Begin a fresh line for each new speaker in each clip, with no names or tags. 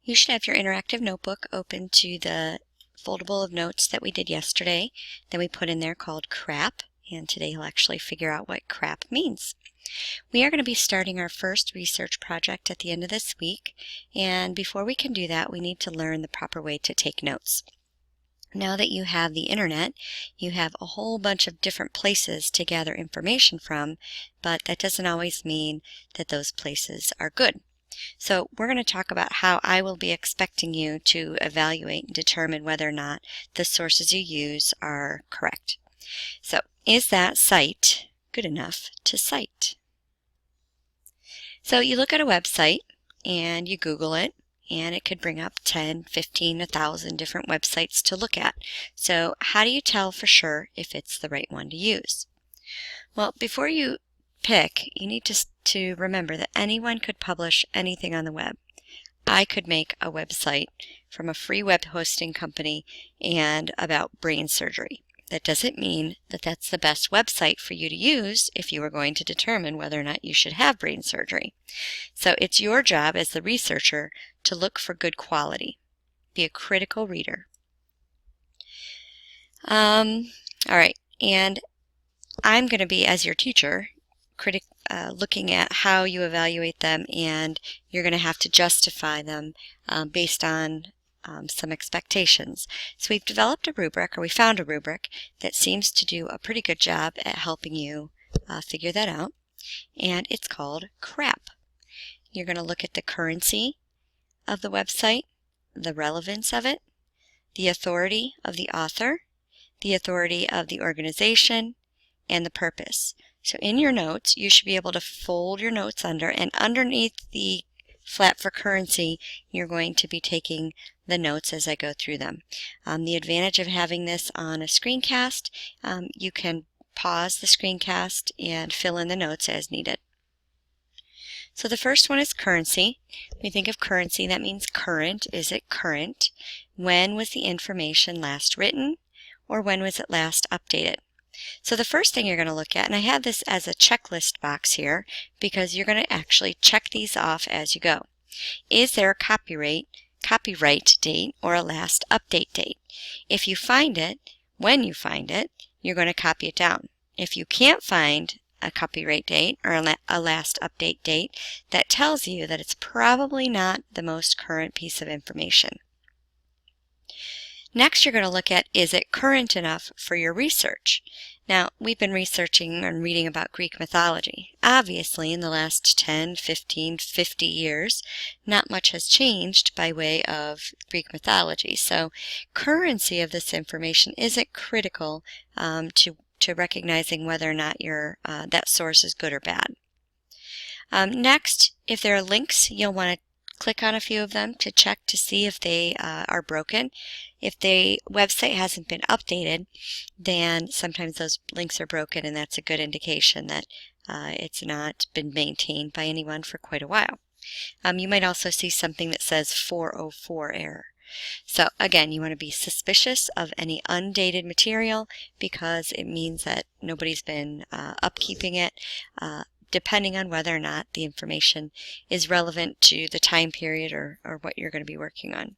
You should have your interactive notebook open to the foldable of notes that we did yesterday that we put in there called Craap, and today you'll actually figure out what Craap means. We are going to be starting our first research project at the end of this week, and before we can do that, we need to learn the proper way to take notes. Now that you have the internet, you have a whole bunch of different places to gather information from, but that doesn't always mean that those places are good. So we're going to talk about how I will be expecting you to evaluate and determine whether or not the sources you use are correct. So is that site good enough to cite? So you look at a website and you Google it, and it could bring up 10, 15, 1,000 different websites to look at. So how do you tell for sure if it's the right one to use? Well, before you pick, you need to remember that anyone could publish anything on the web. I could make a website from a free web hosting company and about brain surgery. That doesn't mean that that's the best website for you to use if you are going to determine whether or not you should have brain surgery. So it's your job as the researcher to look for good quality. Be a critical reader. All right, and I'm going to be, as your teacher, looking at how you evaluate them, and you're going to have to justify them based on some expectations. So we've developed a rubric, or we found a rubric, that seems to do a pretty good job at helping you figure that out, and it's called Craap. You're going to look at the currency of the website, the relevance of it, the authority of the author, the authority of the organization, and the purpose. So in your notes, you should be able to fold your notes under, and underneath the flap for currency, you're going to be taking the notes as I go through them. The advantage of having this on a screencast, you can pause the screencast and fill in the notes as needed. So the first one is currency. When you think of currency, that means current. Is it current? When was the information last written, or when was it last updated? So the first thing you're going to look at, and I have this as a checklist box here because you're going to actually check these off as you go. Is there a copyright date or a last update date? If you find it, when you find it, you're going to copy it down. If you can't find a copyright date or a last update date, that tells you that it's probably not the most current piece of information. Next, you're going to look at, is it current enough for your research? Now, we've been researching and reading about Greek mythology. Obviously, in the last 10, 15, 50 years, not much has changed by way of Greek mythology. So, currency of this information isn't critical to recognizing whether or not that source is good or bad. Next, if there are links, you'll want to click on a few of them to check to see if they are broken. If the website hasn't been updated, then sometimes those links are broken, and that's a good indication that it's not been maintained by anyone for quite a while. You might also see something that says 404 error. So again, you want to be suspicious of any undated material because it means that nobody's been upkeeping it, depending on whether or not the information is relevant to the time period or what you're going to be working on.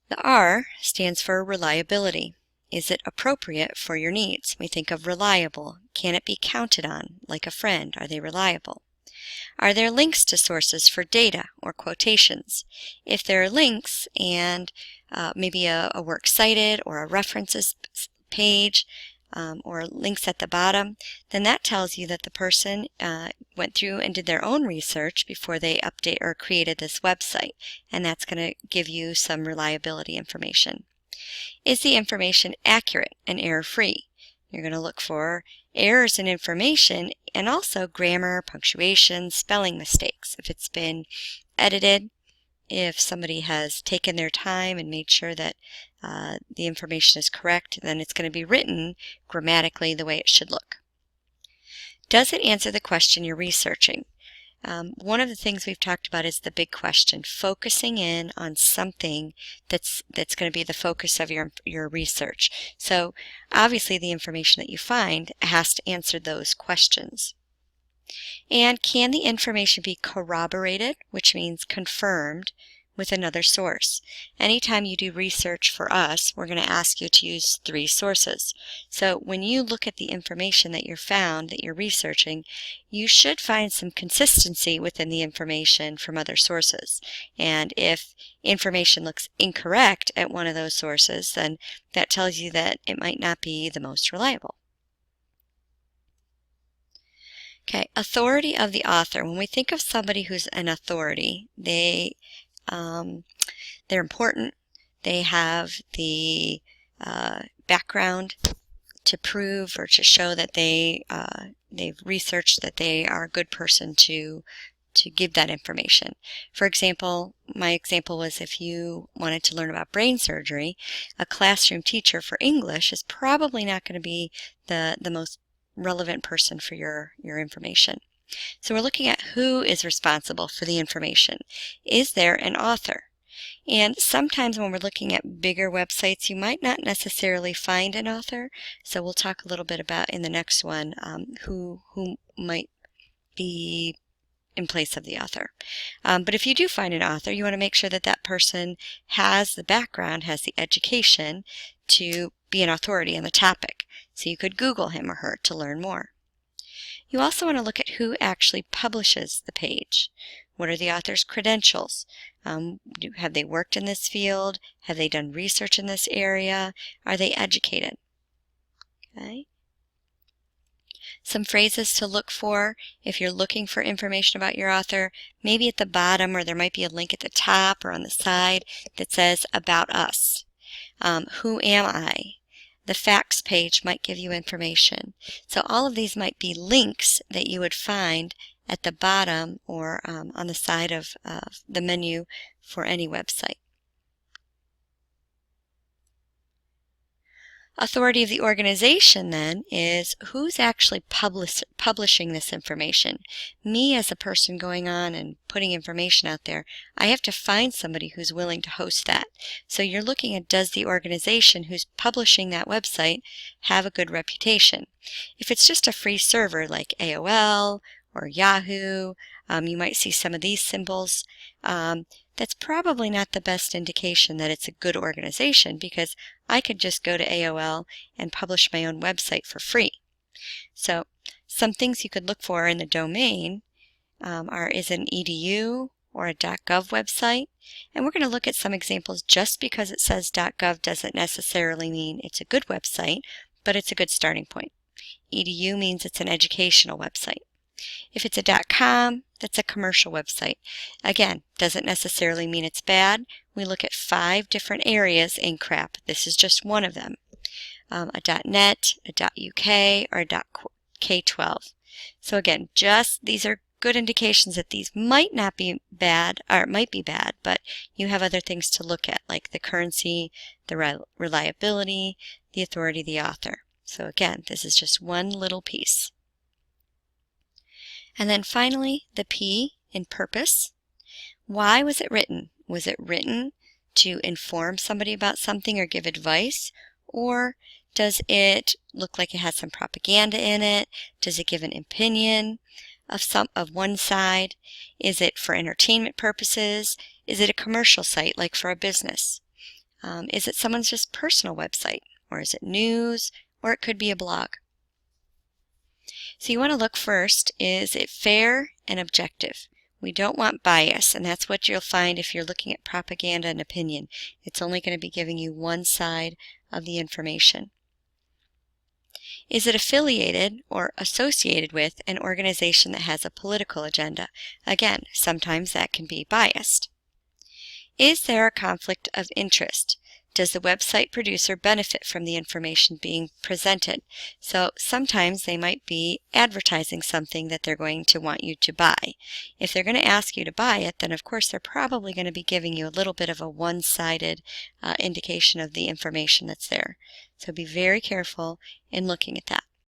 The R stands for reliability. Is it appropriate for your needs? We think of reliable. Can it be counted on, like a friend? Are they reliable? Are there links to sources for data or quotations? If there are links and maybe a work cited or a references page, or links at the bottom, then that tells you that the person went through and did their own research before they update or created this website, and that's going to give you some reliability information. Is the information accurate and error-free? You're going to look for errors in information and also grammar, punctuation, spelling mistakes. If it's been edited, if somebody has taken their time and made sure that the information is correct, then it's going to be written grammatically the way it should look. Does it answer the question you're researching? One of the things we've talked about is the big question, focusing in on something that's going to be the focus of your research. So obviously the information that you find has to answer those questions. And can the information be corroborated, which means confirmed, with another source? Anytime you do research for us, we're going to ask you to use 3 sources. So when you look at the information that you're researching, you should find some consistency within the information from other sources. And if information looks incorrect at one of those sources, then that tells you that it might not be the most reliable. Okay, authority of the author. When we think of somebody who's an authority, they're important. They have the background to prove or to show that they've researched that they are a good person to give that information. For example, my example was if you wanted to learn about brain surgery, a classroom teacher for English is probably not going to be the most relevant person for your information. So we're looking at who is responsible for the information. Is there an author? And sometimes when we're looking at bigger websites, you might not necessarily find an author. So we'll talk a little bit about in the next one who might be in place of the author. But if you do find an author, you want to make sure that that person has the background, has the education to be an authority on the topic. So you could Google him or her to learn more. You also want to look at who actually publishes the page. What are the author's credentials? Have they worked in this field? Have they done research in this area? Are they educated? Okay. Some phrases to look for if you're looking for information about your author, maybe at the bottom, or there might be a link at the top or on the side that says About Us. Who am I? The facts page might give you information. So all of these might be links that you would find at the bottom or on the side of the menu for any website. Authority of the organization then is who's actually publishing this information. Me as a person going on and putting information out there, I have to find somebody who's willing to host that. So you're looking at, does the organization who's publishing that website have a good reputation? If it's just a free server like AOL or Yahoo, you might see some of these symbols. That's probably not the best indication that it's a good organization, because I could just go to AOL and publish my own website for free. So some things you could look for in the domain is an .edu or a .gov website. And we're going to look at some examples. Just because it says .gov doesn't necessarily mean it's a good website, but it's a good starting point. .edu means it's an educational website. If it's a .com, that's a commercial website. Again, doesn't necessarily mean it's bad. We look at 5 different areas in Craap. This is just one of them. A .net, a .uk, or a .k12. So again, these are good indications that these might not be bad, or it might be bad, but you have other things to look at, like the currency, the reliability, the authority of the author. So again, this is just one little piece. And then finally, the P in purpose. Why was it written? Was it written to inform somebody about something or give advice? Or does it look like it has some propaganda in it? Does it give an opinion of one side? Is it for entertainment purposes? Is it a commercial site like for a business? Is it someone's just personal website? Or is it news? Or it could be a blog. So you want to look first, is it fair and objective? We don't want bias, and that's what you'll find if you're looking at propaganda and opinion. It's only going to be giving you one side of the information. Is it affiliated or associated with an organization that has a political agenda? Again, sometimes that can be biased. Is there a conflict of interest? Does the website producer benefit from the information being presented? So sometimes they might be advertising something that they're going to want you to buy. If they're going to ask you to buy it, then of course they're probably going to be giving you a little bit of a one-sided indication of the information that's there. So be very careful in looking at that.